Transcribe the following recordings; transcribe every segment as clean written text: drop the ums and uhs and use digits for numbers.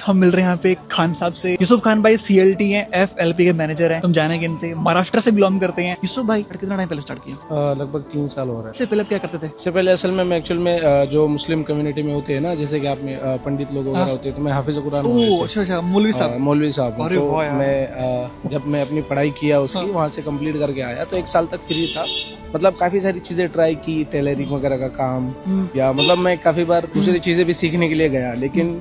हम मिल रहे हैं यहाँ पे खान साहब से। यूसुफ खान भाई CLT हैं, FLP के मैनेजर हैं। तुम जानेंगे इनसे, महाराष्ट्र से बिलोंग करते हैं। यूसुफ भाई कितना टाइम पहले स्टार्ट किया? लगभग 3 साल हो रहा है। इससे पहले क्या करते थे? इससे पहले असल में मैं एक्चुअल में जो मुस्लिम कम्युनिटी में होते हैं ना, जैसे कि आप में पंडित लोग वगैरह होते हैं, तो मैं हाफिज कुरान हूँ वैसे। अच्छा अच्छा, मौलवी साहब। मौलवी साहब हूँ। अरे तो वाह यार। मैं जब मैं अपनी पढ़ाई किया उसकी वहाँ से कंप्लीट करके आया तो 1 साल तक फ्री था। मतलब काफी सारी चीजें ट्राई की, टेलरिंग वगैरह का काम, या मतलब मैं काफी बार दूसरी चीजें भी सीखने के लिए गया, लेकिन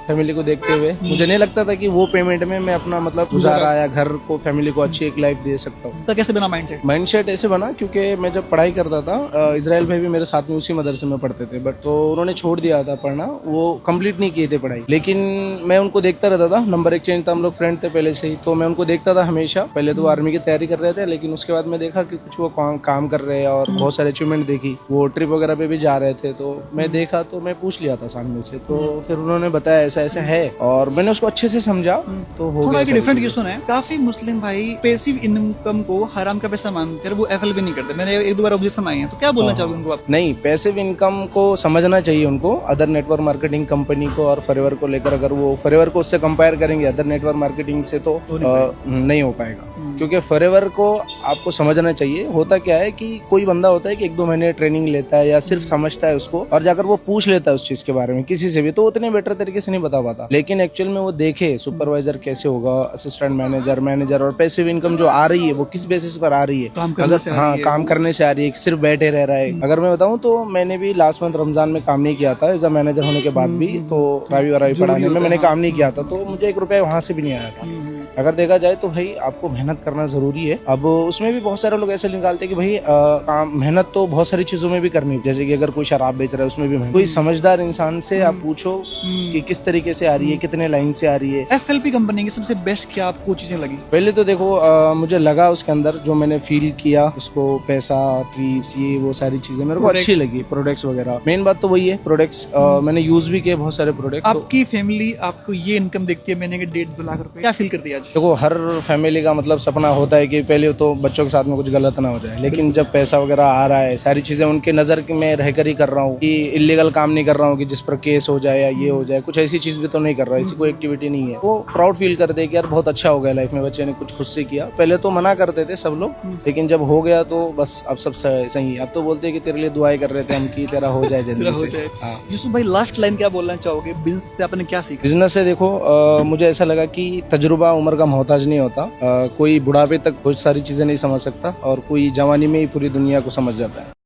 फैमिली को देखते हुए मुझे नहीं लगता था कि वो पेमेंट में मैं अपना मतलब गुजारा या घर को, फैमिली को अच्छी एक लाइफ दे सकता हूँ। तो कैसे बना माइंडसेट? माइंडसेट ऐसे बना क्योंकि मैं जब पढ़ाई करता था, इजराइल भाई भी मेरे साथ में उसी मदरसे में पढ़ते थे, बट तो उन्होंने छोड़ दिया था पढ़ना, वो कंप्लीट नहीं किए थे पढ़ाई। लेकिन मैं उनको देखता रहता था, नंबर एक्सचेंज था, हम लोग फ्रेंड थे पहले से ही, तो मैं उनको देखता था हमेशा। पहले तो आर्मी की तैयारी कर रहे थे, लेकिन उसके बाद मैं देखा कि कुछ वो काम कर रहे हैं और बहुत सारे अचीवमेंट देखी। वो ट्रिप वगैरह पे भी जा रहे थे, तो मैं देखा, तो मैं पूछ लिया था सामने से, तो फिर उन्होंने बताया ऐसा ऐसा है, और मैंने उसको अच्छे से समझा। तो हो थोड़ा गया। डिफरेंट क्वेश्चन है। काफी मुस्लिम भाई पैसिव इनकम को हराम का पैसा मानते हैं, वो FLP नहीं करते। मैंने 1-2 बार ऑब्जेक्शन आए हैं, तो क्या बोलना चाहोगे उनको आप? नहीं, पैसिव इनकम को समझना चाहिए उनको, अदर नेटवर्क मार्केटिंग कंपनी को और फॉरएवर को लेकर। अगर वो फॉरएवर को उससे कंपेयर करेंगे अदर नेटवर्क मार्केटिंग से, तो नहीं हो पाएगा। क्योंकि फॉरएवर को आपको समझना चाहिए। होता क्या है कि कोई बंदा होता है कि 1-2 महीने ट्रेनिंग लेता है या सिर्फ समझता है उसको, और जाकर वो पूछ लेता है उस चीज के बारे में किसी से भी, तो उतने बेटर तरीके से नहीं बता पाता। लेकिन एक्चुअल में वो देखे सुपरवाइजर कैसे होगा, असिस्टेंट मैनेजर, और पैसिव इनकम जो आ रही है वो किस बेसिस पर आ रही है। काम करने से आ रही है, सिर्फ बैठे रह रहा है। अगर मैं बताऊं तो मैंने भी लास्ट मंथ रमजान में काम नहीं किया था एज अ मैनेजर होने के बाद भी, तो रावी पढ़ाने में मैंने काम नहीं किया था, तो मुझे 1 रुपया वहां से भी नहीं आया था। अगर देखा जाए तो भाई आपको मेहनत करना जरूरी है। अब उसमें भी बहुत सारे लोग ऐसे निकालते हैं कि भाई मेहनत तो बहुत सारी चीजों में भी करनी, जैसे कि अगर कोई शराब बेच रहा है उसमें भी मेहनत। कोई समझदार इंसान से आप पूछो कि किस तरीके से आ रही है, कितने लाइन से आ रही है। FLP कंपनी की सबसे बेस्ट क्या आपको चीजें लगी? पहले तो देखो मुझे लगा उसके अंदर जो मैंने फील किया, उसको पैसा, ट्रिप्स, ये वो सारी चीजें मेरे को अच्छी लगी। प्रोडक्ट्स वगैरह, मेन बात तो वही है प्रोडक्ट्स। मैंने यूज भी किए बहुत सारे प्रोडक्ट। आपकी फैमिली आपको ये इनकम देखती है महीने के 1.5-2 लाख रुपए, क्या फील करती है आज? देखो, हर फैमिली का मतलब सपना होता है कि पहले तो बच्चों के साथ में कुछ गलत ना हो जाए, लेकिन जब पैसा वगैरह आ रहा है, सारी चीजें उनके नजर में रहकर ही कर रहा हूँ, कि इलीगल काम नहीं कर रहा हूँ कि जिस पर केस हो जाए या ये हो जाए, कुछ ऐसी चीज भी तो नहीं कर रहा, ऐसी कोई एक्टिविटी नहीं है। वो प्राउड फील करते हैं कि यार बहुत अच्छा हो गया लाइफ में, बच्चे ने कुछ खुद से किया। पहले तो मना करते थे सब लोग, लेकिन जब हो गया तो बस अब सब सही। अब तो बोलते हैं कि तेरे लिए दुआएं कर रहे थे हम, कि तेरा हो जाए जल्दी से। यूसुफ भाई लास्ट लाइन क्या बोलना चाहोगे? बिजनेस से आपने क्या सीखा? बिजनेस से देखो, मुझे ऐसा लगा कि तजुर्बा उम्र का मोहताज नहीं होता। कोई बुढ़ापे तक बहुत सारी चीजें नहीं समझ सकता, और कोई जवानी में ही पूरी दुनिया को समझ जाता है।